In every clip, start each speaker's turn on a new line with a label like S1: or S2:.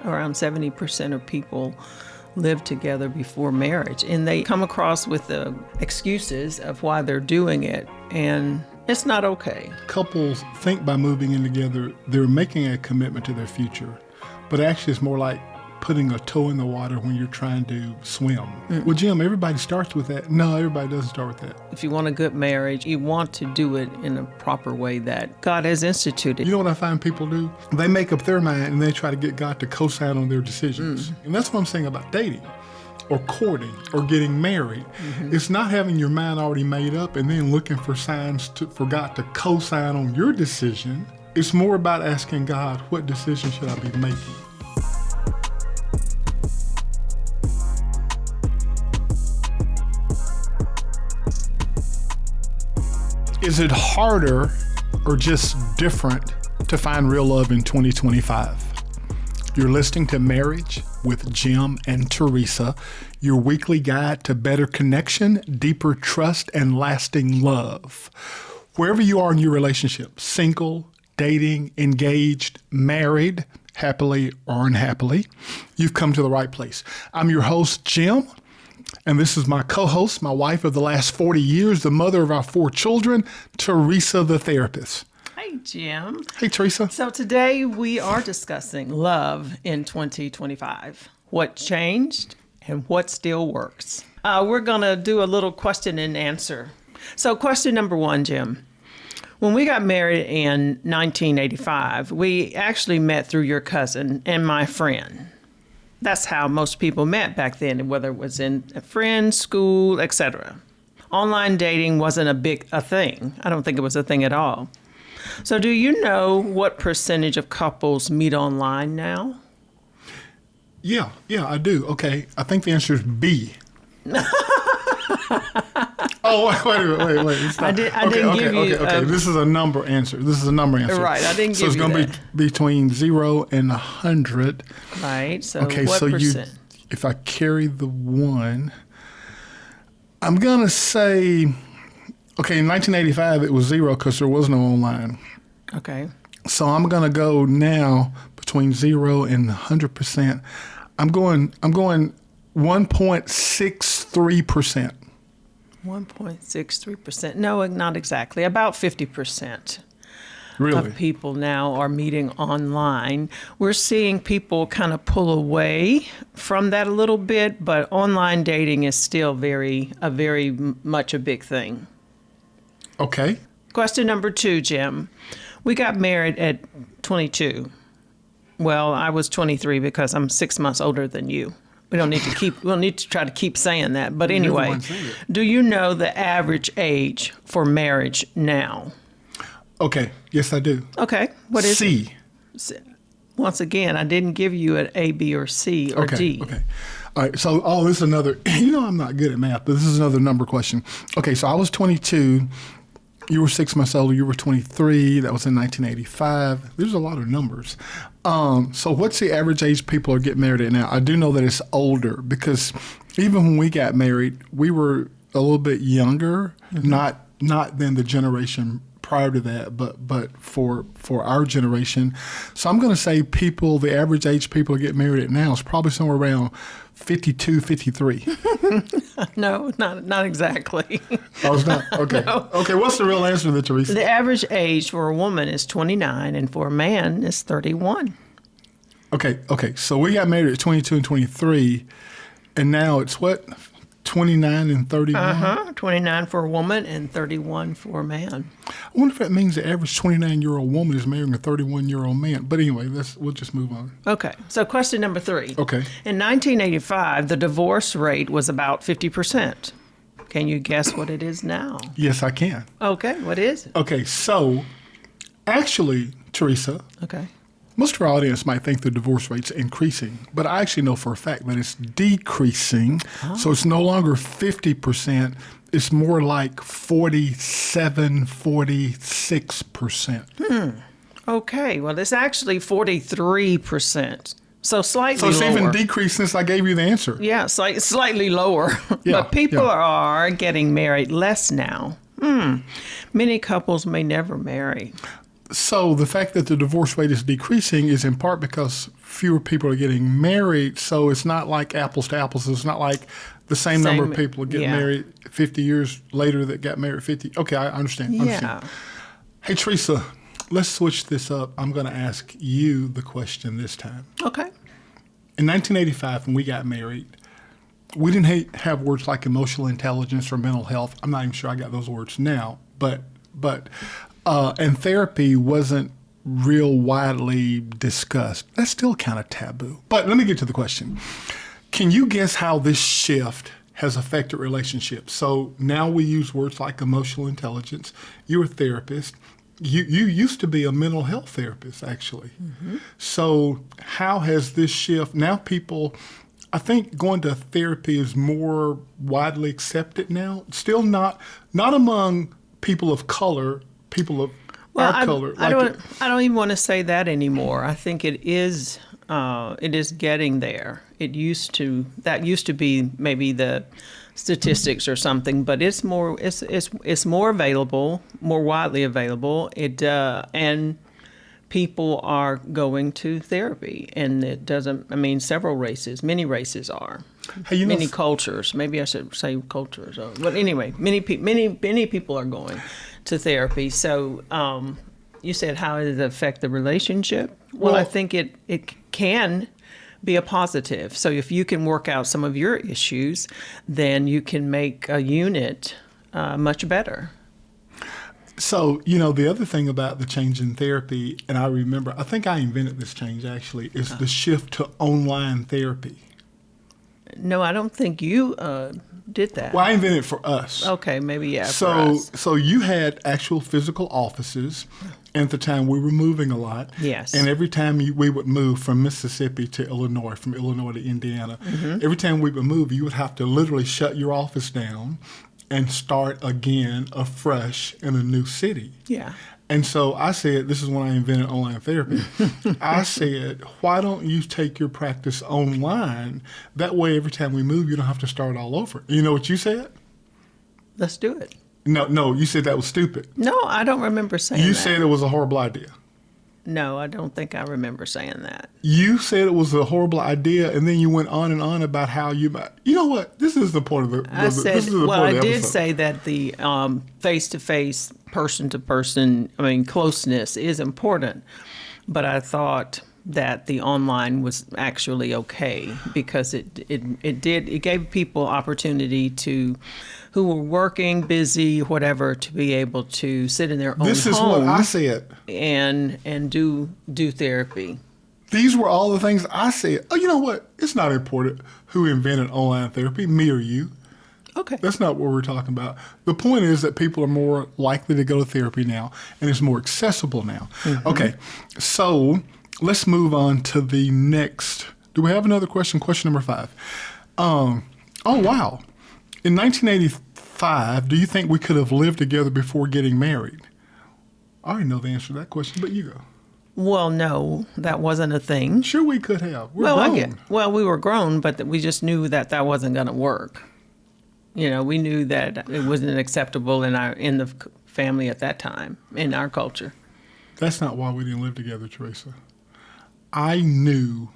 S1: Around 70% of people live together before marriage, and they come across with the excuses of why they're doing it, and it's not okay.
S2: Couples think by moving in together, they're making a commitment to their future, but actually it's more like putting a toe in the water when you're trying to swim. Well, Jim, everybody starts with that. No, everybody doesn't start with that.
S1: If you want a good marriage, you want to do it in a proper way that God has instituted.
S2: You know what I find people do? They make up their mind and they try to get God to co-sign on their decisions. And that's what I'm saying about dating or courting or getting married. It's not having your mind already made up and then looking for signs for God to co-sign on your decision. It's more about asking God, what decision should I be making? Is it harder or just different to find real love in 2025? You're listening to Marriage with Jim and Teresa, your weekly guide to better connection, deeper trust, and lasting love. Wherever you are in your relationship, single, dating, engaged, married, happily or unhappily, you've come to the right place. I'm your host, Jim. And this is my co-host, my wife of the last 40 years, the mother of our 4 children, Teresa, the therapist.
S1: Hey, Jim.
S2: Hey, Teresa.
S1: So today we are discussing love in 2025. What changed and what still works. We're going to do a little question and answer. So question number 1, Jim. When we got married in 1985, we actually met through your cousin and my friend. That's how most people met back then, whether it was in a friend, school, etc. Online dating wasn't a thing. I don't think it was a thing at all. So do you know what percentage of couples meet online now?
S2: Yeah, I do. Okay, I think the answer is B. Oh, wait.
S1: I didn't give you...
S2: Okay. This is a number answer.
S1: Right, I didn't give you that.
S2: So it's going to be between 0 and 100.
S1: Right, so
S2: okay,
S1: what
S2: so
S1: percent?
S2: If I carry the 1, I'm going to say, okay, in 1985 it was 0 because there was no online.
S1: Okay.
S2: So I'm going to go now between 0 and 100%. I'm going 1.63%.
S1: 1.63%. No, not exactly. About 50%.
S2: Really?
S1: Of people now are meeting online. We're seeing people kind of pull away from that a little bit, but online dating is still very much a big thing.
S2: Okay.
S1: Question number 2, Jim. We got married at 22. Well, I was 23 because I'm 6 months older than you. We don't need to try to keep saying that. But anyway, do you know the average age for marriage now?
S2: Okay. Yes, I do.
S1: Okay. What is
S2: C.
S1: it? Once again, I didn't give you an A, B, or C, or D.
S2: Okay. All right. So, this is another, I'm not good at math, but this is another number question. Okay. So I was 22. You were 6 months older. You were 23. That was in 1985. There's a lot of numbers. So what's the average age people are getting married at now? I do know that it's older because even when we got married, we were a little bit younger, not than the generation prior to that, but for our generation. So I'm going to say the average age people are getting married at now is probably somewhere around 52, 53.
S1: No, not exactly.
S2: Oh, it's not? Okay. No. Okay, what's the real answer to that, Teresa?
S1: The average age for a woman is 29, and for a man is 31.
S2: Okay. So we got married at 22 and 23, and now it's what? 29 and 31?
S1: 29 for a woman and 31 for a man.
S2: I wonder if that means the average 29-year-old woman is marrying a 31-year-old man. But anyway, we'll just move on.
S1: Okay. So question number 3.
S2: Okay.
S1: In 1985, the divorce rate was about 50%. Can you guess what it is now?
S2: Yes, I can.
S1: Okay. What is it?
S2: Okay. So actually, Teresa.
S1: Okay.
S2: Most of our audience might think the divorce rate's increasing, but I actually know for a fact that it's decreasing. Oh. So it's no longer 50%. It's more like 47, 46%.
S1: Okay. Well, it's actually 43%. So slightly lower.
S2: So it's even decreased since I gave you the answer.
S1: Yeah, slightly lower.
S2: Yeah,
S1: but people are getting married less now. Many couples may never marry.
S2: So the fact that the divorce rate is decreasing is in part because fewer people are getting married, so it's not like apples to apples. It's not like the same number of people get married 50 years later that got married 50. Okay, I understand.
S1: Yeah.
S2: Hey, Teresa, let's switch this up. I'm going to ask you the question this time.
S1: Okay.
S2: In 1985, when we got married, we didn't have words like emotional intelligence or mental health. I'm not even sure I got those words now, and therapy wasn't real widely discussed. That's still kind of taboo. But let me get to the question. Can you guess how this shift has affected relationships? So now we use words like emotional intelligence. You're a therapist. You used to be a mental health therapist, actually. Mm-hmm. So how has this shift? Now people, I think going to therapy is more widely accepted now. Still not among people of color, people of our color.
S1: I don't even want to say that anymore. I think it is getting there. That used to be maybe the statistics or something, but it's more available, more widely available. And people are going to therapy, and it doesn't. I mean, many races are. Hey, many cultures. Maybe I should say cultures. But anyway, many people are going to therapy. So you said, how does it affect the relationship? Well, I think it can be a positive. So if you can work out some of your issues, then you can make a unit much better.
S2: So, the other thing about the change in therapy, and I think I invented this change actually, is the shift to online therapy.
S1: No, I don't think you did that.
S2: Well, I invented it for us.
S1: Okay, maybe, for us.
S2: So you had actual physical offices, and at the time we were moving a lot.
S1: Yes.
S2: And every time we would move from Mississippi to Illinois, from Illinois to Indiana,
S1: mm-hmm.
S2: every time we would move, you would have to literally shut your office down and start again afresh in a new city.
S1: Yeah.
S2: And so I said, this is when I invented online therapy. I said, why don't you take your practice online? That way, every time we move, you don't have to start all over. You know what you said?
S1: Let's do it.
S2: No, you said that was stupid.
S1: No, I don't remember saying that.
S2: You said it was a horrible idea.
S1: No, I don't think I remember saying that.
S2: You said it was a horrible idea, and then you went on and on about how you know what? This is the point of the.
S1: I did say that the face-to-face, person-to-person, closeness is important, but I thought that the online was actually okay because it gave people opportunity who were working, busy, whatever, to be able to sit in their own home.
S2: This is what I said.
S1: And do therapy.
S2: These were all the things I said. Oh, you know what? It's not important who invented online therapy, me or you.
S1: Okay.
S2: That's not what we're talking about. The point is that people are more likely to go to therapy now, and it's more accessible now. Mm-hmm. Okay, so let's move on to the next. Do we have another question? Question number 5. Oh, wow. In 1985, do you think we could have lived together before getting married? I already know the answer to that question, but you go.
S1: Well, no, that wasn't a thing.
S2: Sure, we could have. We're grown.
S1: We were grown, but we just knew that wasn't going to work. We knew that it wasn't acceptable in the family at that time, in our culture.
S2: That's not why we didn't live together, Teresa. I knew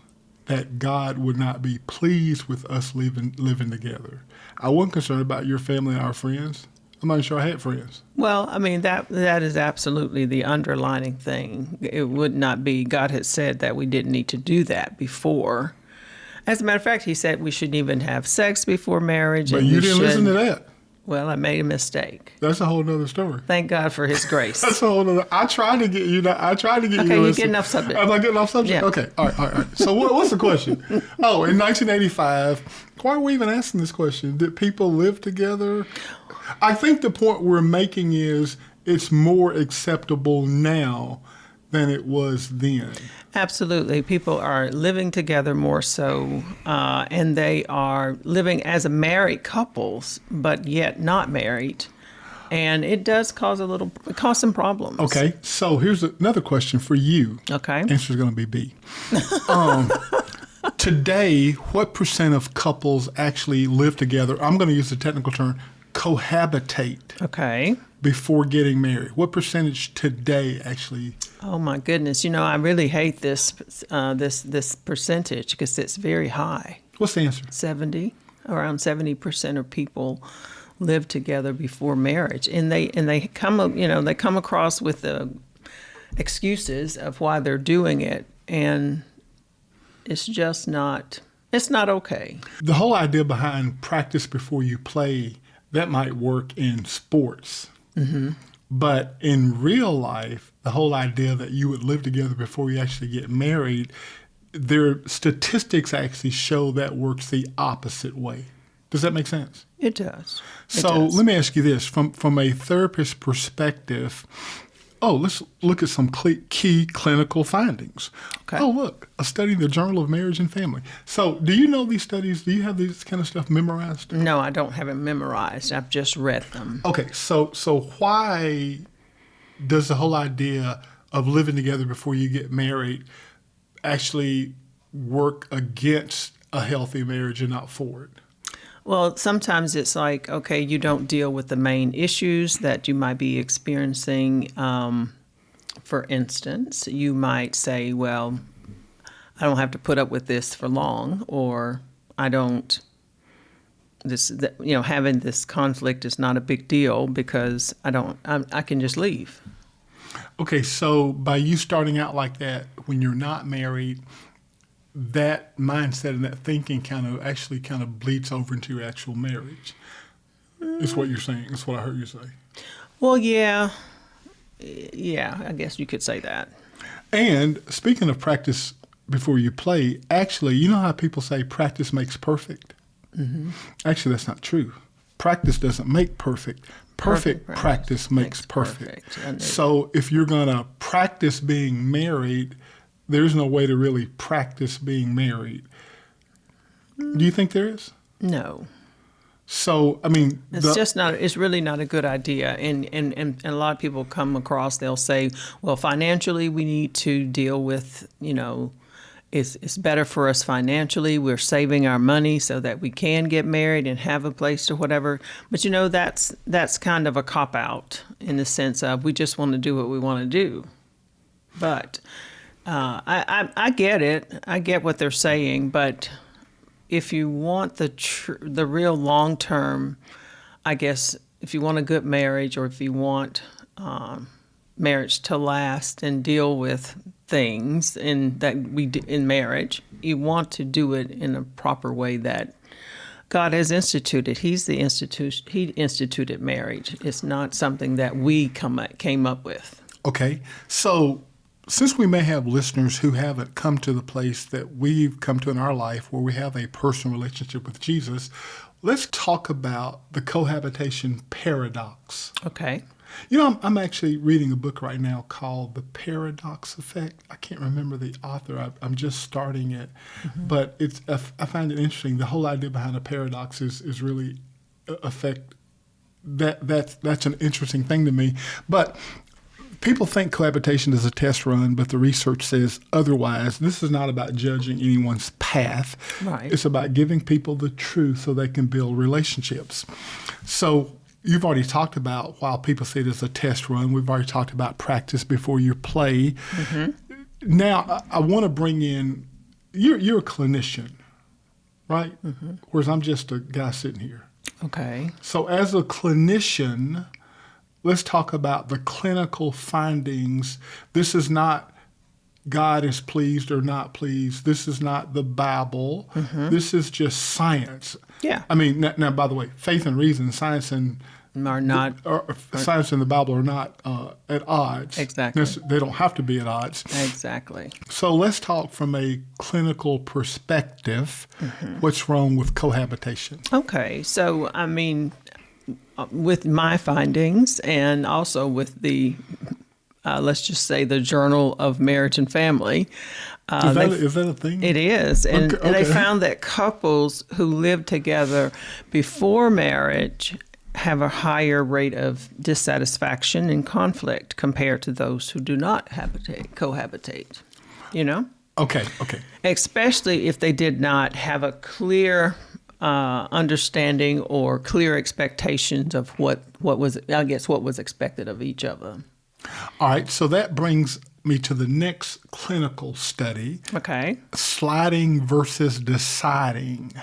S2: that God would not be pleased with us living together. I wasn't concerned about your family and our friends. I'm not sure I had friends.
S1: Well, that is absolutely the underlining thing. It would not be, God had said that we didn't need to do that before. As a matter of fact, he said we shouldn't even have sex before marriage.
S2: But you didn't listen to that.
S1: Well, I made a mistake.
S2: That's a whole nother story.
S1: Thank God for his grace.
S2: That's a whole nother. I tried to get you.
S1: Okay, you get enough subject.
S2: I'm not getting off subject?
S1: Yeah.
S2: Okay, all right. So what's the question? Oh, in 1985, why are we even asking this question? Did people live together? I think the point we're making is it's more acceptable now than it was then.
S1: Absolutely. People are living together more so, and they are living as married couples, but yet not married. And it does cause some problems.
S2: Okay, so here's another question for you.
S1: Okay.
S2: Answer's going to be B. Today, what % of couples actually live together? I'm going to use the technical term, cohabitate.
S1: Okay.
S2: Before getting married. What percentage today actually
S1: Oh my goodness! I really hate this percentage because it's very high.
S2: What's the answer?
S1: Around 70% of people live together before marriage, and they come across with the excuses of why they're doing it, and it's just not. It's not okay.
S2: The whole idea behind practice before you play, that might work in sports. Mm-hmm. But in real life, the whole idea that you would live together before you actually get married, their statistics actually show that works the opposite way. Does that make sense?
S1: It does.
S2: Let me ask you this. From a therapist perspective, let's look at some key clinical findings.
S1: Okay.
S2: Oh, look, a study in the Journal of Marriage and Family. So do you know these studies? Do you have this kind of stuff memorized?
S1: No, I don't have it memorized. I've just read them.
S2: Okay, so why does the whole idea of living together before you get married actually work against a healthy marriage and not for it?
S1: Well, sometimes it's like, okay, you don't deal with the main issues that you might be experiencing. For instance, you might say, well, I don't have to put up with this for long, or I don't, having this conflict is not a big deal because I can just leave.
S2: Okay, so by you starting out like that when you're not married, that mindset and that thinking kind of bleeds over into your actual marriage. Is what you're saying. That's what I heard you say.
S1: Well, yeah, I guess you could say that.
S2: And speaking of practice before you play, actually, you know how people say practice makes perfect? Mm-hmm. Actually, that's not true. Practice doesn't make perfect. Perfect practice makes perfect. So if you're going to practice being married, there's no way to really practice being married. Do you think there is?
S1: No.
S2: So, I mean...
S1: It's really not a good idea. And a lot of people come across, they'll say, well, financially, we need to deal with, it's better for us financially. We're saving our money so that we can get married and have a place or whatever. But, that's kind of a cop-out in the sense of we just want to do what we want to do. But... I get it. I get what they're saying, but if you want the real long term, I guess if you want a good marriage, or if you want marriage to last and deal with things in marriage, you want to do it in a proper way that God has instituted. He instituted marriage. It's not something that we came up with.
S2: Okay, so. Since we may have listeners who haven't come to the place that we've come to in our life where we have a personal relationship with Jesus, let's talk about the cohabitation paradox.
S1: Okay.
S2: I'm actually reading a book right now called The Paradox Effect. I can't remember the author. I'm just starting it. Mm-hmm. But I find it interesting. The whole idea behind a paradox is really that's an interesting thing to me. But people think cohabitation is a test run, but the research says otherwise. This is not about judging anyone's path.
S1: Right.
S2: It's about giving people the truth so they can build relationships. So you've already talked about, while people say it as a test run, we've already talked about practice before you play. Mm-hmm. Now, I want to bring in, you're a clinician, right? Mm-hmm. Whereas I'm just a guy sitting here.
S1: Okay.
S2: So as a clinician, let's talk about the clinical findings. This is not God is pleased or not pleased. This is not the Bible. Mm-hmm. This is just science.
S1: Yeah.
S2: I mean, now by the way, faith and reason, science and science and the Bible are not at odds.
S1: Exactly.
S2: They don't have to be at odds.
S1: Exactly.
S2: So let's talk from a clinical perspective. Mm-hmm. What's wrong with cohabitation?
S1: Okay. So, I mean, with my findings and also with the, let's just say, the Journal of Marriage and Family.
S2: Is that a thing?
S1: It is. And
S2: okay.
S1: They found that couples who live together before marriage have a higher rate of dissatisfaction and conflict compared to those who do not cohabitate,
S2: Okay.
S1: Especially if they did not have a clear understanding or clear expectations of what was expected of each of them.
S2: All right, so that brings me to the next clinical study.
S1: Okay.
S2: Sliding versus deciding.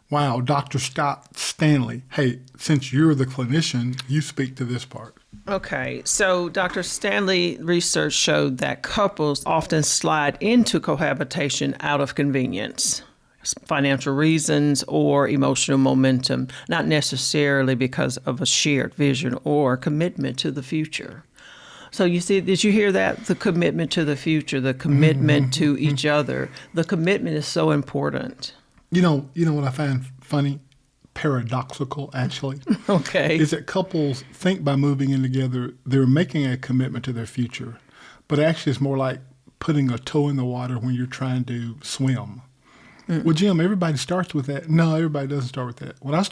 S2: Wow, Dr. Scott Stanley. Hey, since you're the clinician, you speak to this part.
S1: Okay, so Dr. Stanley research showed that couples often slide into cohabitation out of convenience, financial reasons, or emotional momentum, not necessarily because of a shared vision or commitment to the future. So you see, did you hear that? The commitment to the future, the commitment to each other. The commitment is so important.
S2: You know what I find funny? Paradoxical, actually.
S1: Okay.
S2: Is that couples think by moving in together, they're making a commitment to their future. But actually, it's more like putting a toe in the water when you're trying to swim. Well, Jim, everybody starts with that. No, everybody doesn't start with that. When I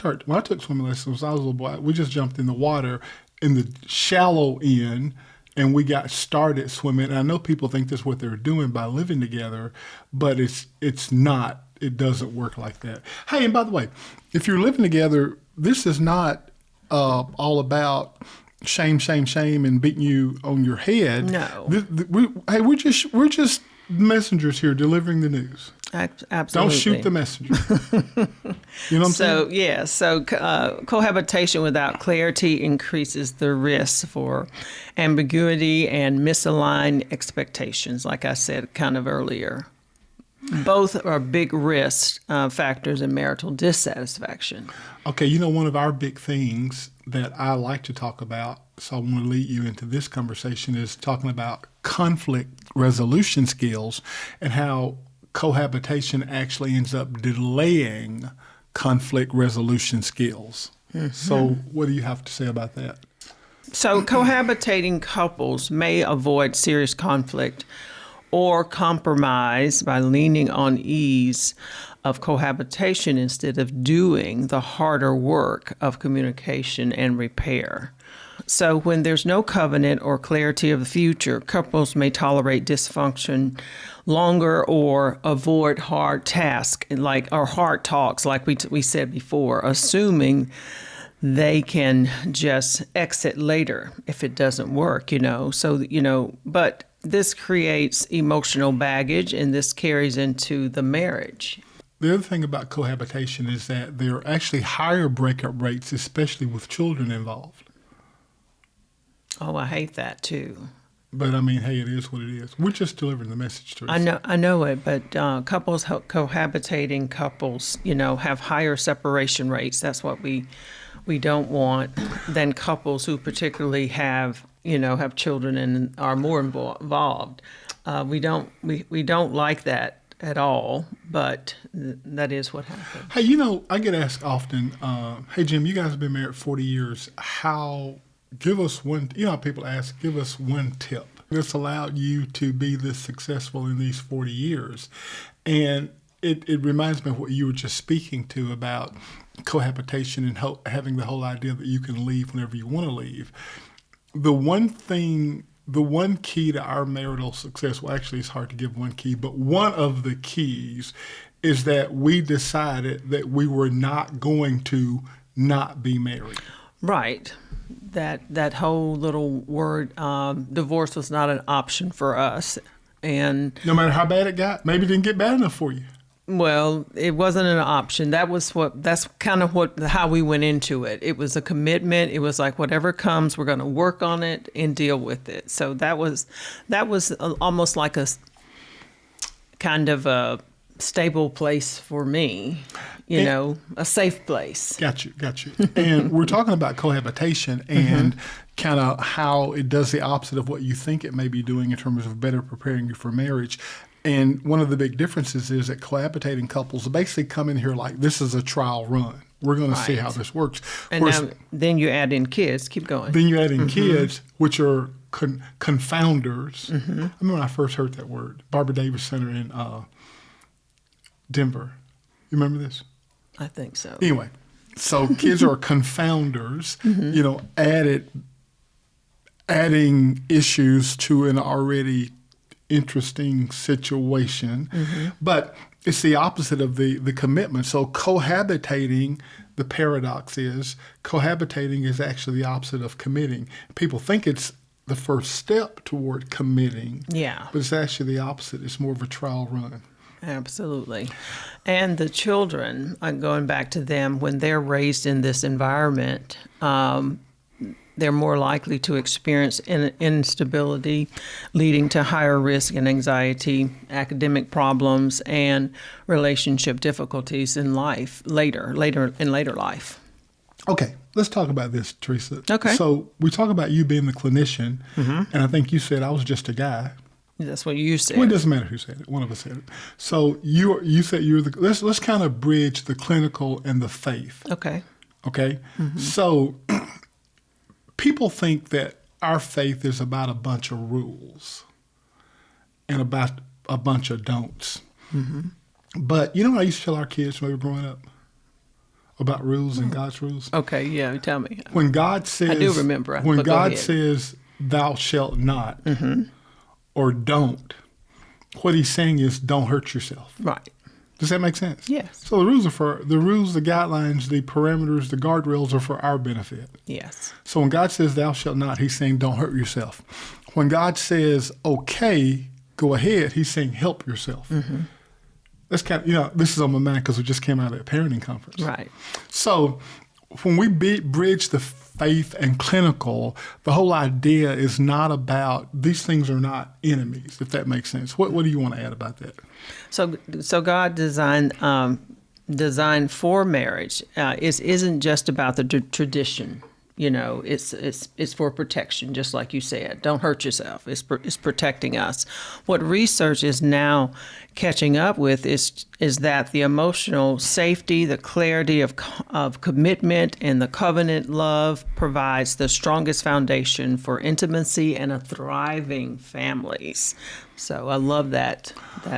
S2: took swimming lessons when I was a little boy, we just jumped in the water in the shallow end, and we got started swimming. And I know people think that's what they're doing by living together, but it's not. It doesn't work like that. Hey, and by the way, if you're living together, this is not all about shame, and beating you on your head.
S1: No.
S2: We're just messengers here delivering the news.
S1: Absolutely.
S2: Don't shoot the messenger. You know what I'm saying?
S1: So cohabitation without clarity increases the risk for ambiguity and misaligned expectations, like I said kind of earlier. Both are big risk factors in marital dissatisfaction.
S2: Okay, one of our big things that I like to talk about, so I want to lead you into this conversation, is talking about conflict resolution skills and how cohabitation actually ends up delaying conflict resolution skills. Mm-hmm. So what do you have to say about that?
S1: So cohabitating couples may avoid serious conflict or compromise by leaning on ease of cohabitation instead of doing the harder work of communication and repair. So when there's no covenant or clarity of the future, couples may tolerate dysfunction longer or avoid hard tasks or hard talks, like we said before, assuming they can just exit later if it doesn't work, but this creates emotional baggage, and this carries into the marriage.
S2: The other thing about cohabitation is that there are actually higher breakup rates, especially with children involved.
S1: Oh, I hate that too.
S2: But I mean, hey, it is what it is. We're just delivering the message to us.
S1: I know it, but cohabitating couples, have higher separation rates. That's what we don't want than couples who particularly have children and are more involved. We don't like that at all, but that is what happens.
S2: Hey, I get asked often, hey, Jim, you guys have been married 40 years. Give us one, how people ask, give us one tip that's allowed you to be this successful in these 40 years. And it reminds me of what you were just speaking to about cohabitation and having the whole idea that you can leave whenever you want to leave. The one key to our marital success, well, actually it's hard to give one key, but one of the keys is that we decided that we were not going to not be married.
S1: Right. That whole little word, divorce was not an option for us. And
S2: no matter how bad it got, maybe it didn't get bad enough for you.
S1: Well, it wasn't an option. That's kind of how we went into it. It was a commitment. It was like, whatever comes, we're going to work on it and deal with it. So that was almost like a kind of a stable place for me, a safe place.
S2: Got you. And we're talking about cohabitation and kind of how it does the opposite of what you think it may be doing in terms of better preparing you for marriage. And one of the big differences is that cohabitating couples basically come in here like, this is a trial run. We're going to see how this works.
S1: And then you add in kids. Keep going.
S2: Then you add in kids, which are confounders. I remember when I first heard that word. Barbara Davis Center in Denver. You remember this?
S1: I think so.
S2: Anyway, so kids are confounders, adding issues to an already interesting situation. But it's the opposite of the commitment. So cohabitating, the paradox is, cohabitating is actually the opposite of committing. People think it's the first step toward committing.
S1: Yeah.
S2: But it's actually the opposite. It's more of a trial run.
S1: Absolutely. And the children, going back to them, when they're raised in this environment, they're more likely to experience instability, leading to higher risk and anxiety, academic problems, and relationship difficulties in life later life.
S2: Okay, let's talk about this, Teresa.
S1: Okay.
S2: So we talk about you being the clinician, and I think you said I was just a guy.
S1: That's what you said.
S2: Well, it doesn't matter who said it. One of us said it. So you said you're the. Let's kind of bridge the clinical and the faith.
S1: Okay.
S2: Okay. So people think that our faith is about a bunch of rules and about a bunch of don'ts. But you know what I used to tell our kids when we were growing up about rules and God's rules?
S1: Okay, yeah, tell me.
S2: When God says,
S1: I do remember.
S2: When
S1: but go
S2: God
S1: ahead.
S2: says, "Thou shalt not," or "don't," what He's saying is, "Don't hurt yourself."
S1: Right.
S2: Does that make sense?
S1: Yes.
S2: So the rules, the guidelines, the parameters, the guardrails are for our benefit.
S1: Yes.
S2: So when God says, "Thou shalt not," He's saying, "Don't hurt yourself." When God says, "Okay, go ahead," He's saying, "Help yourself." That's kind of, this is on my mind because we just came out of a parenting conference.
S1: Right.
S2: So when we bridge the faith and clinical, the whole idea is not about, these things are not enemies, if that makes sense. What do you want to add about that?
S1: So God designed for marriage isn't just about the tradition. It's for protection, just like you said. Don't hurt yourself. It's protecting us. What research is now catching up with is that the emotional safety, the clarity of commitment, and the covenant love provides the strongest foundation for intimacy and a thriving families. So I love that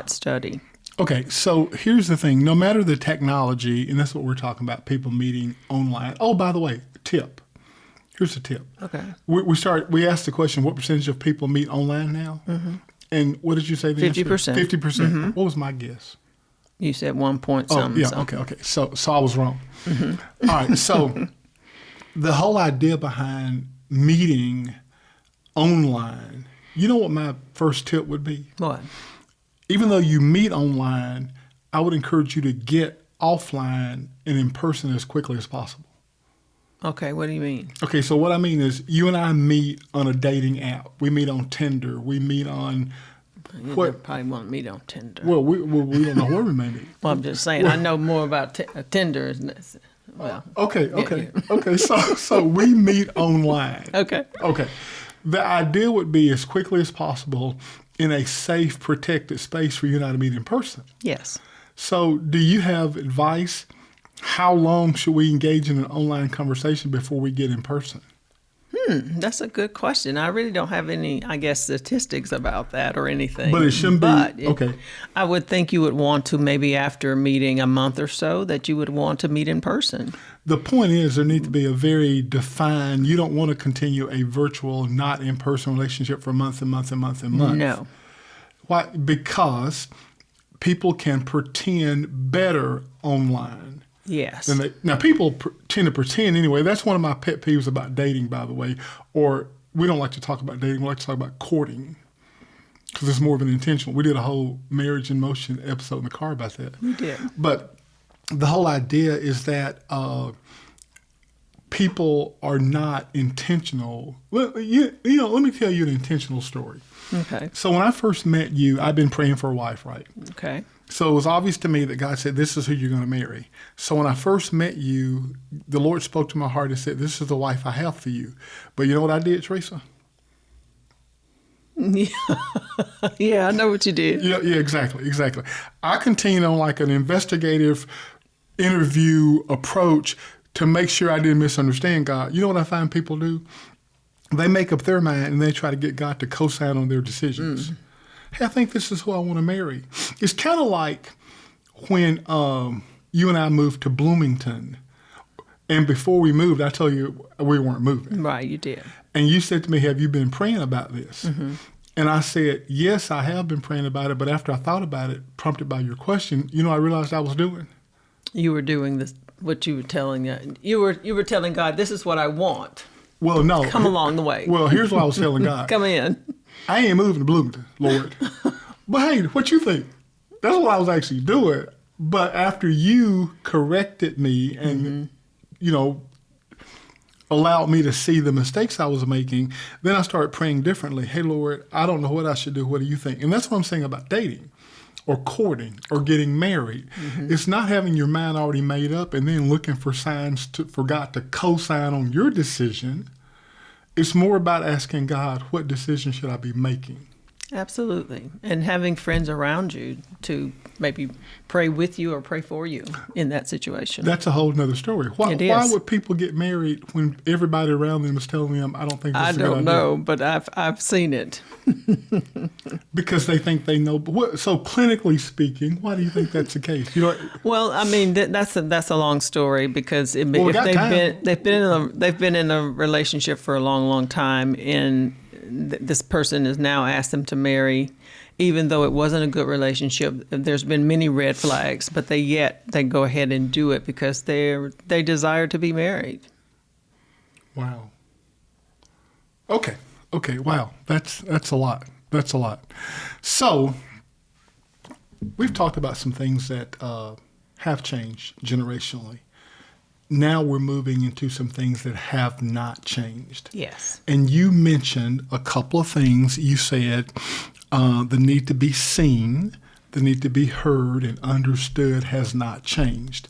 S1: study.
S2: Okay, so here's the thing. No matter the technology, and that's what we're talking about, people meeting online. Oh, by the way, tip. Here's a tip.
S1: Okay.
S2: We asked the question, what percentage of people meet online now? And what did you say the
S1: 50%.
S2: answer? 50%. What was my guess?
S1: You said 1 point
S2: Oh,
S1: something.
S2: yeah,
S1: something.
S2: okay. So I was wrong. All right, so the whole idea behind meeting online, you know what my first tip would be?
S1: What?
S2: Even though you meet online, I would encourage you to get offline and in person as quickly as possible.
S1: Okay, what do you mean?
S2: Okay, so what I mean is you and I meet on a dating app. We meet on Tinder. We meet on
S1: You probably won't meet on Tinder.
S2: Well, we don't know where we may meet.
S1: Well, I'm just saying, I know more about Tinder.
S2: Okay. So we meet online.
S1: Okay.
S2: The idea would be as quickly as possible in a safe, protected space for you and I to meet in person.
S1: Yes.
S2: So do you have advice? How long should we engage in an online conversation before we get in person?
S1: That's a good question. I really don't have any, statistics about that or anything.
S2: But it shouldn't be, okay.
S1: I would think you would want to, maybe after meeting a month or so, that you would want to meet in person.
S2: The point is there needs to be a very defined, you don't want to continue a virtual, not in-person relationship for months and months and months and months.
S1: No.
S2: Why? Because people can pretend better online.
S1: Yes.
S2: Now, people tend to pretend anyway. That's one of my pet peeves about dating, by the way. Or we don't like to talk about dating. We like to talk about courting because it's more of an intentional. We did a whole Marriage in Motion episode in the car about that.
S1: We did.
S2: But the whole idea is that people are not intentional. Well, let me tell you an intentional story.
S1: Okay.
S2: So when I first met you, I've been praying for a wife, right?
S1: Okay.
S2: So it was obvious to me that God said, this is who you're going to marry. So when I first met you, the Lord spoke to my heart and said, this is the wife I have for you. But you know what I did, Teresa?
S1: Yeah, I know what you did.
S2: Yeah, exactly. I continued on like an investigative interview approach to make sure I didn't misunderstand God. You know what I find people do? They make up their mind and they try to get God to co-sign on their decisions. Hey, I think this is who I want to marry. It's kind of like when you and I moved to Bloomington. And before we moved, I told you we weren't moving.
S1: Right, you did.
S2: And you said to me, have you been praying about this? And I said, yes, I have been praying about it. But after I thought about it, prompted by your question, I realized I was doing.
S1: You were doing this, what you were telling. You were telling God, this is what I want.
S2: Well, no.
S1: come along the way.
S2: Well, here's what I was telling God.
S1: Come in.
S2: I ain't moving to Bloomington, Lord. But hey, what you think? That's what I was actually doing. But after you corrected me and, allowed me to see the mistakes I was making, then I started praying differently. Hey, Lord, I don't know what I should do. What do you think? And that's what I'm saying about dating or courting or getting married. It's not having your mind already made up and then looking for signs for God to co-sign on your decision. It's more about asking God, what decision should I be making?
S1: Absolutely. And having friends around you to maybe pray with you or pray for you in that situation.
S2: That's a whole nother story. Why would people get married when everybody around them is telling them, I don't think this is a good idea?
S1: I don't know, but I've seen it.
S2: Because they think they know. So clinically speaking, why do you think that's the case?
S1: Well, I mean, that's a long story because if they've been in a relationship for a long, long time and this person has now asked them to marry, even though it wasn't a good relationship. There's been many red flags, but they go ahead and do it because they desire to be married.
S2: Wow. Okay. Wow. That's a lot. That's a lot. So we've talked about some things that have changed generationally. Now we're moving into some things that have not changed.
S1: Yes.
S2: And you mentioned a couple of things. You said the need to be seen, the need to be heard and understood has not changed.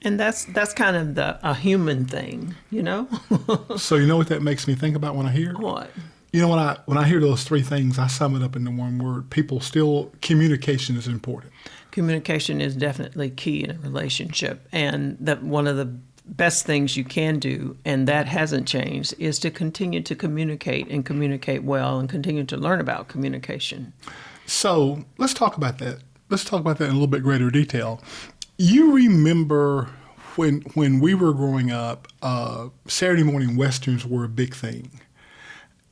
S1: And that's kind of a human thing,
S2: So you know what that makes me think about when I hear?
S1: What?
S2: When I hear those three things, I sum it up into one word. Communication is important. Communication
S1: is definitely key in a relationship. And that one of the best things you can do, and that hasn't changed, is to continue to communicate and communicate well and continue to learn about communication.
S2: So let's talk about that. Let's talk about that in a little bit greater detail. You remember when we were growing up, Saturday morning Westerns were a big thing.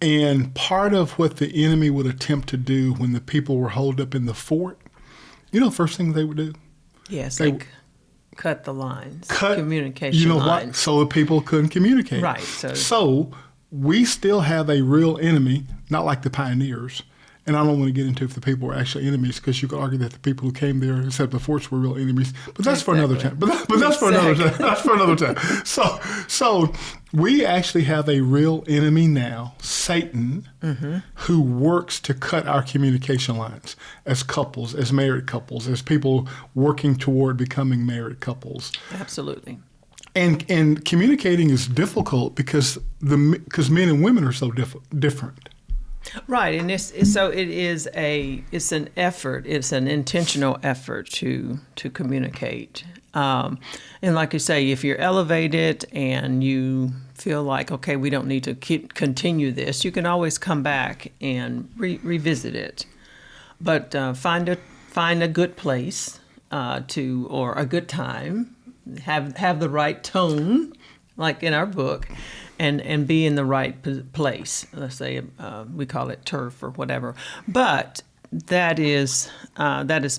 S2: And part of what the enemy would attempt to do when the people were holed up in the fort, the first thing they would do?
S1: Yes, they cut the lines, communication lines.
S2: What? So the people couldn't communicate.
S1: Right.
S2: So we still have a real enemy, not like the pioneers. And I don't want to get into if the people were actually enemies, because you could argue that the people who came there and set up the forts were real enemies. But that's for another time. But that's for another time. That's for another time. So we actually have a real enemy now, Satan, who works to cut our communication lines as couples, as married couples, as people working toward becoming married couples.
S1: Absolutely.
S2: And communicating is difficult because men and women are so different.
S1: Right, and it's an effort. It's an intentional effort to communicate. And like you say, if you're elevated and you feel like, okay, we don't need to continue this, you can always come back and revisit it. But find a good place or a good time, have the right tone, like in our book. And be in the right place. Let's say we call it turf or whatever. But that is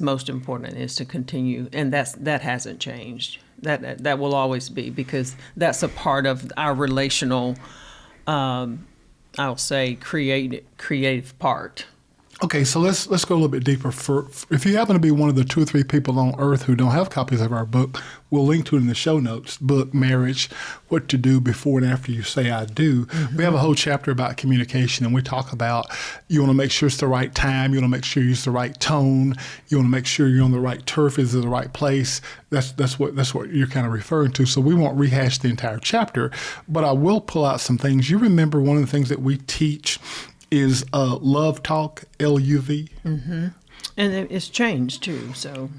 S1: most important, is to continue, and that hasn't changed. That will always be, because that's a part of our relational, I'll say, creative part.
S2: Okay, so let's go a little bit deeper. If you happen to be one of the 2 or 3 people on earth who don't have copies of our book, we'll link to it in the show notes. Book, Marriage, What to Do Before and After You Say I Do. We have a whole chapter about communication, and we talk about you want to make sure it's the right time, you want to make sure you use the right tone, you want to make sure you're on the right turf, is in the right place. That's what you're kind of referring to. So we won't rehash the entire chapter, but I will pull out some things. You remember one of the things that we teach is love talk, LUV.
S1: Mm-hmm. And it's changed too. So,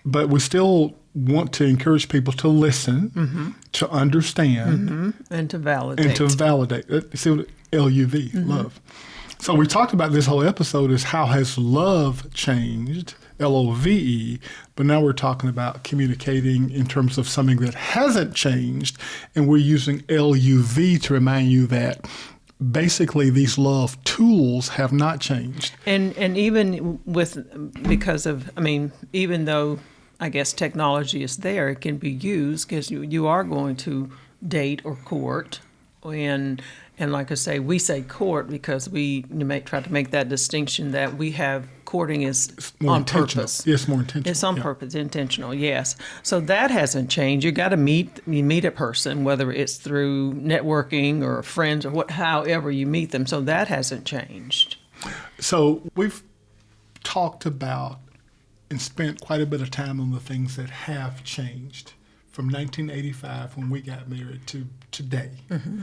S2: but we still want to encourage people to listen, to understand,
S1: and to validate.
S2: See what LUV, love. So we talked about this whole episode is how has love changed, LOVE, but now we're talking about communicating in terms of something that hasn't changed, and we're using LUV to remind you that basically these love tools have not changed.
S1: And even even though I guess technology is there, it can be used, because you are going to date or court And like I say, we say court because try to make that distinction that we have courting is
S2: More
S1: on
S2: intentional.
S1: purpose.
S2: Yes, more intentional.
S1: It's on
S2: Yeah.
S1: purpose, intentional, yes. So that hasn't changed. You meet a person, whether it's through networking or friends or however you meet them. So that hasn't changed.
S2: So we've talked about and spent quite a bit of time on the things that have changed from 1985 when we got married to today.
S1: Mm-hmm.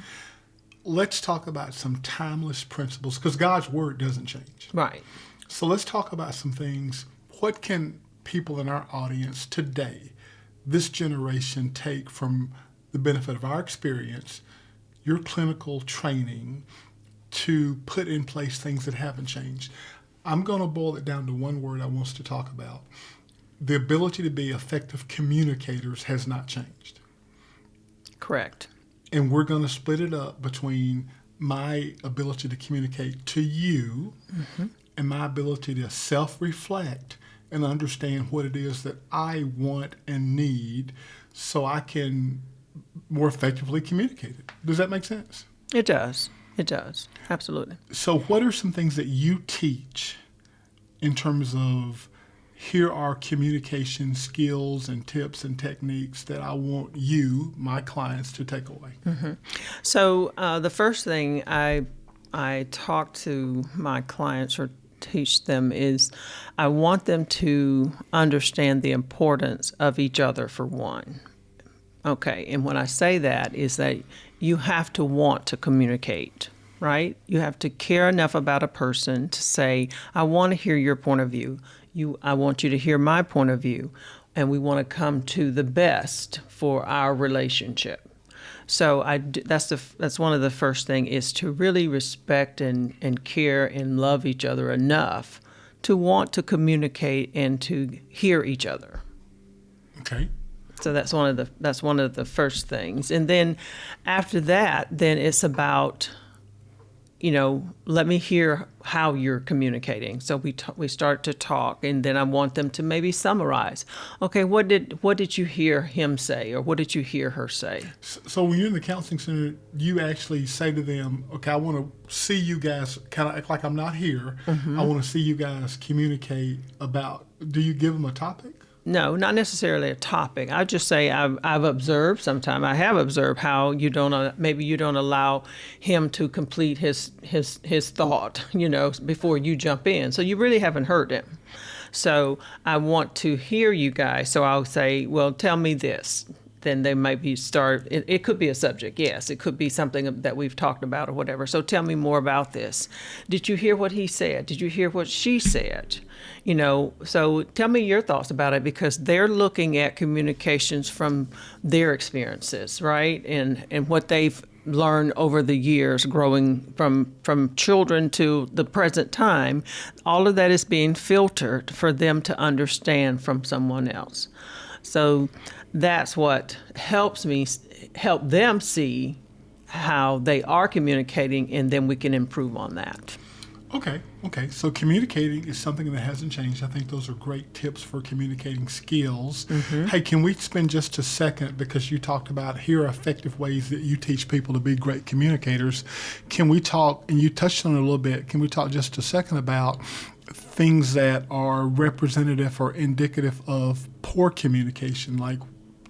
S2: Let's talk about some timeless principles because God's word doesn't change.
S1: Right.
S2: So let's talk about some things. What can people in our audience today, this generation, take from the benefit of our experience, your clinical training, to put in place things that haven't changed? I'm going to boil it down to one word I want us to talk about. The ability to be effective communicators has not changed.
S1: Correct.
S2: And we're going to split it up between my ability to communicate to you and my ability to self-reflect and understand what it is that I want and need so I can more effectively communicate it. Does that make sense?
S1: It does. It does. Absolutely.
S2: So what are some things that you teach in terms of here are communication skills and tips and techniques that I want you, my clients, to take away?
S1: Mm-hmm. So the first thing I talk to my clients or teach them is I want them to understand the importance of each other for one. Okay, and when I say that is that you have to want to communicate, right? You have to care enough about a person to say, I want to hear your point of view. I want you to hear my point of view, and we want to come to the best for our relationship. So that's one of the first thing is to really respect and care and love each other enough to want to communicate and to hear each other.
S2: Okay.
S1: So that's one of the first things. And then after that, then it's about, let me hear how you're communicating. So we start to talk, and then I want them to maybe summarize. Okay, what did you hear him say, or what did you hear her say?
S2: So when you're in the counseling center, you actually say to them, okay, I want to see you guys kind of act like I'm not here. I want to see you guys communicate about, do you give them a topic?
S1: No, not necessarily a topic. I just say I've observed. Sometimes I have observed how maybe you don't allow him to complete his thought, before you jump in. So you really haven't heard him. So I want to hear you guys. So I'll say, well, tell me this. Then they maybe start. It could be a subject, yes. It could be something that we've talked about or whatever. So tell me more about this. Did you hear what he said? Did you hear what she said? So tell me your thoughts about it, because they're looking at communications from their experiences, right? And what they've learned over the years growing from children to the present time. All of that is being filtered for them to understand from someone else. So that's what help them see how they are communicating, and then we can improve on that.
S2: Okay. So communicating is something that hasn't changed. I think those are great tips for communicating skills. Hey, can we spend just a second, because you talked about here are effective ways that you teach people to be great communicators. Can we talk, and you touched on it a little bit, can we talk just a second about things that are representative or indicative of poor communication, like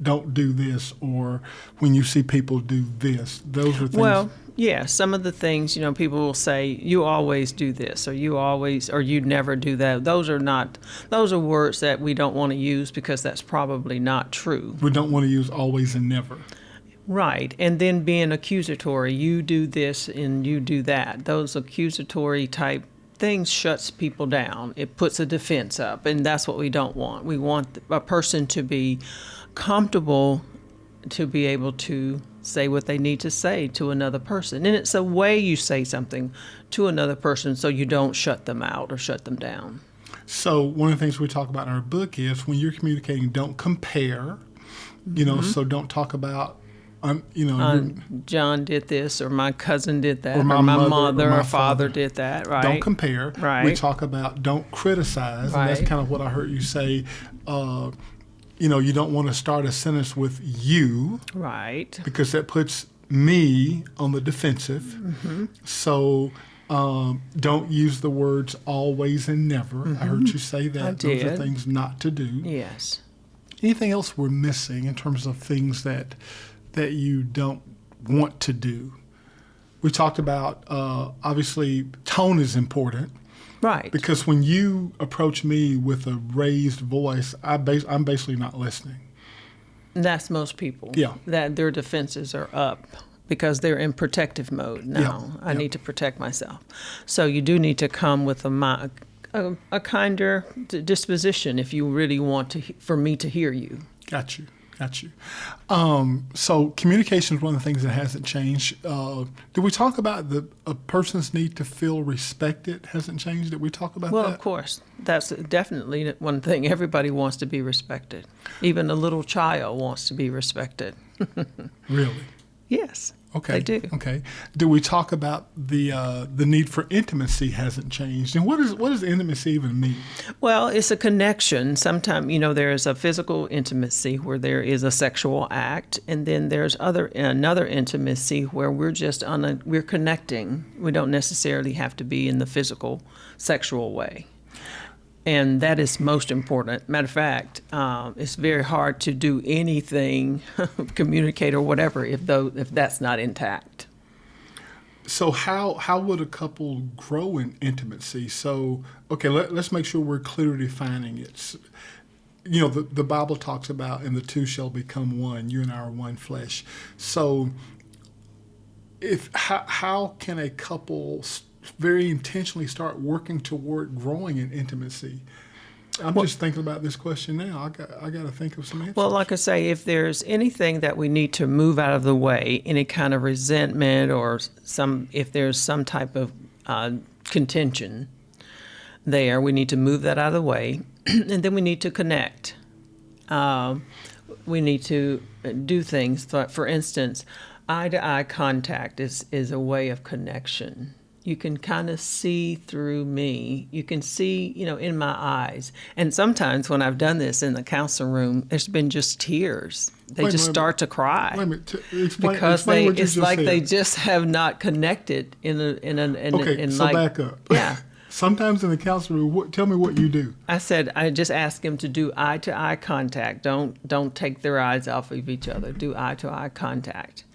S2: don't do this, or when you see people do this? Those are things.
S1: Well, yeah, some of the things, people will say, you always do this, or you never do that. Those are words that we don't want to use, because that's probably not true.
S2: We don't want to use always and never.
S1: Right. And then being accusatory, you do this and you do that. Those accusatory type things shuts people down. It puts a defense up, and that's what we don't want. We want a person to be comfortable to be able to say what they need to say to another person. And it's a way you say something to another person so you don't shut them out or shut them down.
S2: So one of the things we talk about in our book is when you're communicating, don't compare, so don't talk about,
S1: John did this, or my cousin did that,
S2: or my
S1: mother,
S2: or my
S1: father did that, right?
S2: Don't compare.
S1: Right.
S2: We talk about don't criticize,
S1: right.
S2: And that's kind of what I heard you say. You don't want to start a sentence with you.
S1: Right.
S2: Because that puts me on the defensive. So don't use the words always and never. I heard you say that.
S1: I
S2: Those are
S1: did.
S2: things not to do.
S1: Yes.
S2: Anything else we're missing in terms of things that you don't want to do? We talked about, obviously, tone is important.
S1: Right.
S2: Because when you approach me with a raised voice, I'm basically not listening.
S1: That's most people.
S2: Yeah.
S1: That their defenses are up because they're in protective mode now.
S2: Yeah.
S1: I need to protect myself. So you do need to come with a kinder disposition if you really want for me to hear you.
S2: Got you. So communication is one of the things that hasn't changed. Did we talk about a person's need to feel respected hasn't changed? Did we talk about that?
S1: Well, of course. That's definitely one thing. Everybody wants to be respected. Even a little child wants to be respected.
S2: Really?
S1: Yes.
S2: Okay.
S1: They do.
S2: Okay. Do we talk about the need for intimacy hasn't changed? And what does intimacy even mean?
S1: Well, it's a connection. Sometimes, there is a physical intimacy where there is a sexual act, and then there's another intimacy where we're just we're connecting. We don't necessarily have to be in the physical, sexual way. And that is most important. Matter of fact, it's very hard to do anything, communicate or whatever, if that's not intact.
S2: So how would a couple grow in intimacy? So, okay, let's make sure we're clearly defining it. The Bible talks about, and the two shall become one. You and I are one flesh. So, how can a couple very intentionally start working toward growing in intimacy? I'm just thinking about this question now. I got to think of some answers.
S1: Well, like I say, if there's anything that we need to move out of the way, any kind of resentment or if there's some type of contention there, we need to move that out of the way, and then we need to connect. We need to do things. For instance, eye-to-eye contact is a way of connection. You can kind of see through me. You can see, in my eyes. And sometimes when I've done this in the counseling room, there's been just tears. They start to cry.
S2: Wait a minute. Explain
S1: because
S2: what you
S1: it's
S2: just
S1: like
S2: said.
S1: they just have not connected
S2: back up.
S1: Yeah.
S2: Sometimes in the counseling room, tell me what you do.
S1: I just ask them to do eye-to-eye contact. Don't take their eyes off of each other. Do eye-to-eye contact.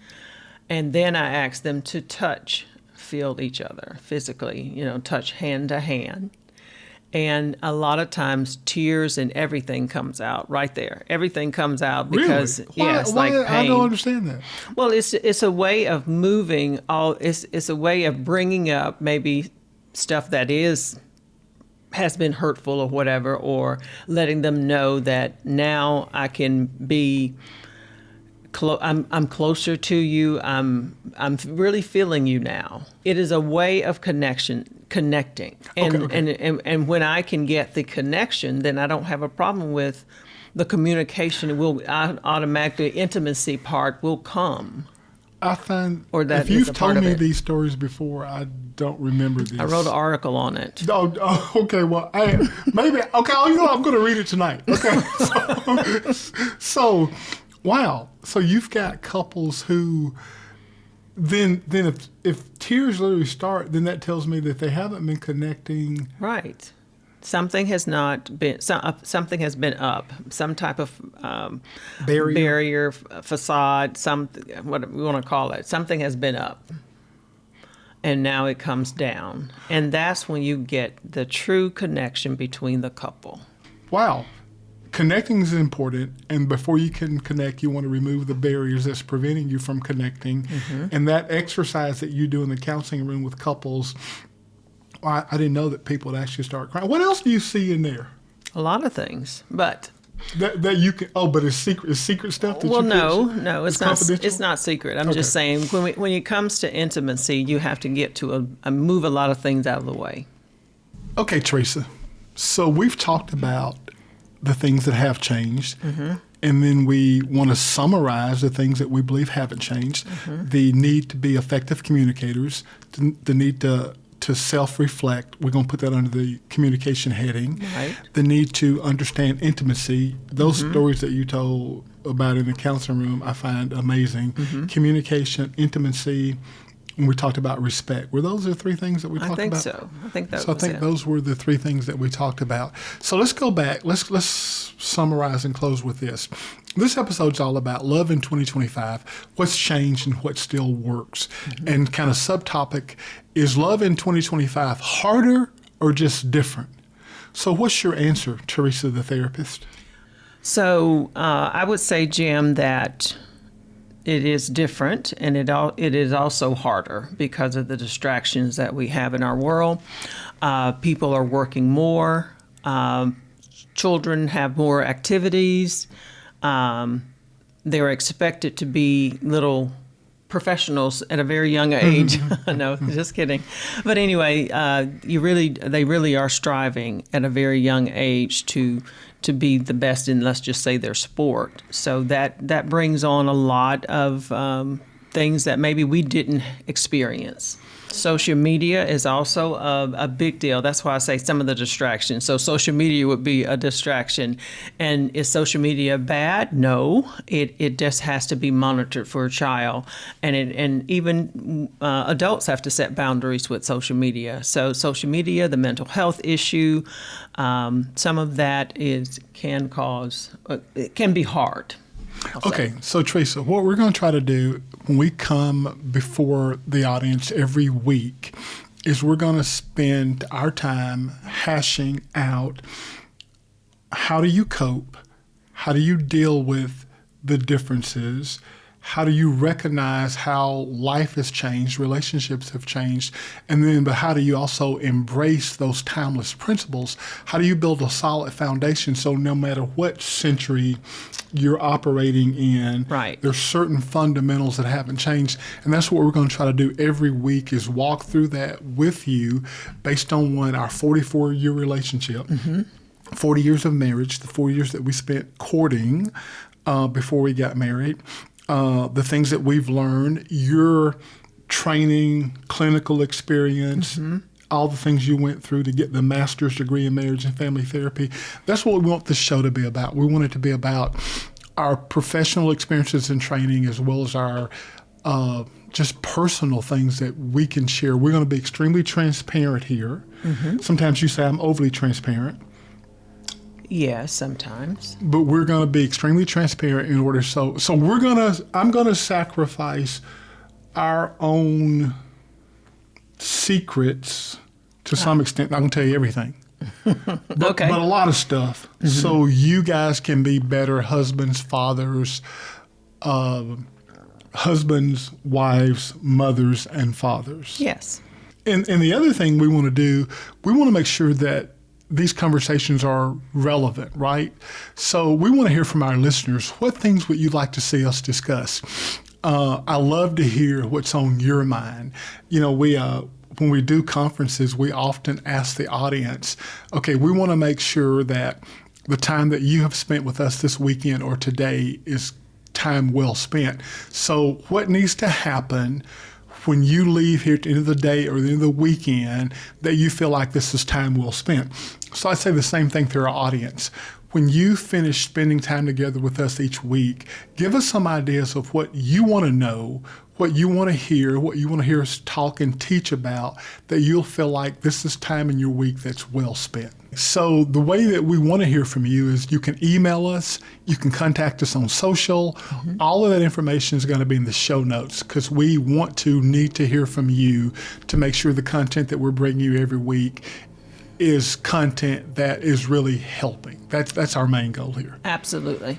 S1: And then I ask them to feel each other physically, touch hand to hand. And a lot of times tears and everything comes out right there. Everything comes out because,
S2: really?
S1: it's
S2: why,
S1: like pain.
S2: I don't understand that.
S1: Well, it's a way of moving it's a way of bringing up maybe stuff that has been hurtful or whatever, or letting them know that now I can be I'm closer to you. I'm really feeling you now. It is a way of connecting. And when I can get the connection, then I don't have a problem with the communication. Automatically intimacy part will come.
S2: I find
S1: that
S2: if you've told me these stories before, I don't remember these.
S1: I wrote an article on it.
S2: Oh, okay. Well, maybe. Okay. I'm going to read it tonight. Okay. So wow. So you've got couples who then if tears literally start, then that tells me that they haven't been connecting.
S1: Right. Something has not been. Something has been up. Some type of barrier, facade. What we want to call it. Something has been up, and now it comes down, and that's when you get the true connection between the couple.
S2: Wow. Connecting is important, and before you can connect, you want to remove the barriers that's preventing you from connecting. Mm-hmm. And that exercise that you do in the counseling room with couples, I didn't know that people would actually start crying. What else do you see in there?
S1: A lot of things, but
S2: that you can. Oh, but it's secret stuff. That
S1: no, it's not.
S2: Confidential?
S1: It's not secret. I'm just saying when it comes to intimacy, you have to get to move a lot of things out of the way.
S2: Okay, Teresa. So we've talked about the things that have changed, mm-hmm. and then we want to summarize the things that we believe haven't changed. Mm-hmm. The need to be effective communicators, the need to to self-reflect. We're going to put that under the communication heading.
S1: Right.
S2: The need to understand intimacy. Those stories that you told about in the counseling room, I find amazing. Communication, intimacy. And we talked about respect. Were those the three things that we talked about?
S1: I think so. I think that
S2: So
S1: was
S2: I think
S1: it.
S2: those were the three things that we talked about. So let's go back. Let's summarize and close with this. This episode's all about love in 2025, what's changed and what still works. And kind of subtopic, is love in 2025 harder or just different? So what's your answer, Teresa, the therapist?
S1: So I would say, Jim, that it is different, and it is also harder because of the distractions that we have in our world. People are working more. Children have more activities. They're expected to be little professionals at a very young age. No, just kidding. But anyway, they really are striving at a very young age to be the best in, let's just say, their sport. So that brings on a lot of things that maybe we didn't experience. Social media is also a big deal. That's why I say some of the distractions. So social media would be a distraction. And is social media bad? No. It just has to be monitored for a child. And even adults have to set boundaries with social media. So social media, the mental health issue, some of that can be hard.
S2: Okay, so Teresa, what we're going to try to do when we come before the audience every week is we're going to spend our time hashing out how do you cope, how do you deal with the differences, how do you recognize how life has changed, relationships have changed, but how do you also embrace those timeless principles? How do you build a solid foundation so no matter what century you're operating in,
S1: right,
S2: there's certain fundamentals that haven't changed. And that's what we're going to try to do every week is walk through that with you based on our 44-year relationship, 40 years of marriage, the 4 years that we spent courting before we got married, the things that we've learned, your training, clinical experience, all the things you went through to get the master's degree in marriage and family therapy. That's what we want this show to be about. We want it to be about our professional experiences and training as well as our just personal things that we can share. We're going to be extremely transparent here. Sometimes you say I'm overly transparent.
S1: Yes, sometimes.
S2: But we're going to be extremely transparent in order. So I'm going to sacrifice our own secrets to some extent. I can tell you everything. But a lot of stuff. So you guys can be better husbands, fathers, husbands, wives, mothers, and fathers.
S1: Yes.
S2: And the other thing we want to do, we want to make sure that these conversations are relevant, right? So we want to hear from our listeners. What things would you like to see us discuss? I love to hear what's on your mind. You know, when we do conferences, we often ask the audience, okay, we want to make sure that the time that you have spent with us this weekend or today is time well spent. So what needs to happen when you leave here at the end of the day or the end of the weekend that you feel like this is time well spent? So I say the same thing to our audience. When you finish spending time together with us each week, give us some ideas of what you want to know, what you want to hear, what you want to hear us talk and teach about, that you'll feel like this is time in your week that's well spent. So the way that we want to hear from you is you can email us, you can contact us on social. All of that information is going to be in the show notes because we need to hear from you to make sure the content that we're bringing you every week is content that is really helping. That's our main goal here.
S1: Absolutely.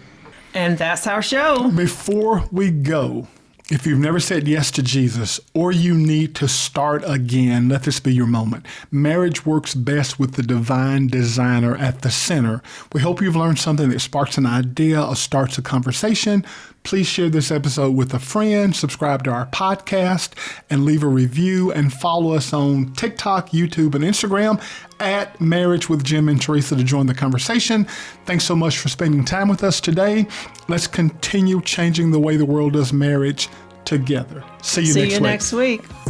S1: And that's our show.
S2: Before we go, if you've never said yes to Jesus or you need to start again, let this be your moment. Marriage works best with the divine designer at the center. We hope you've learned something that sparks an idea or starts a conversation. Please share this episode with a friend, subscribe to our podcast, and leave a review, and follow us on TikTok, YouTube, and Instagram at Marriage with Jim and Teresa to join the conversation. Thanks so much for spending time with us today. Let's continue changing the way the world does marriage together. See you next week.
S1: See you next week.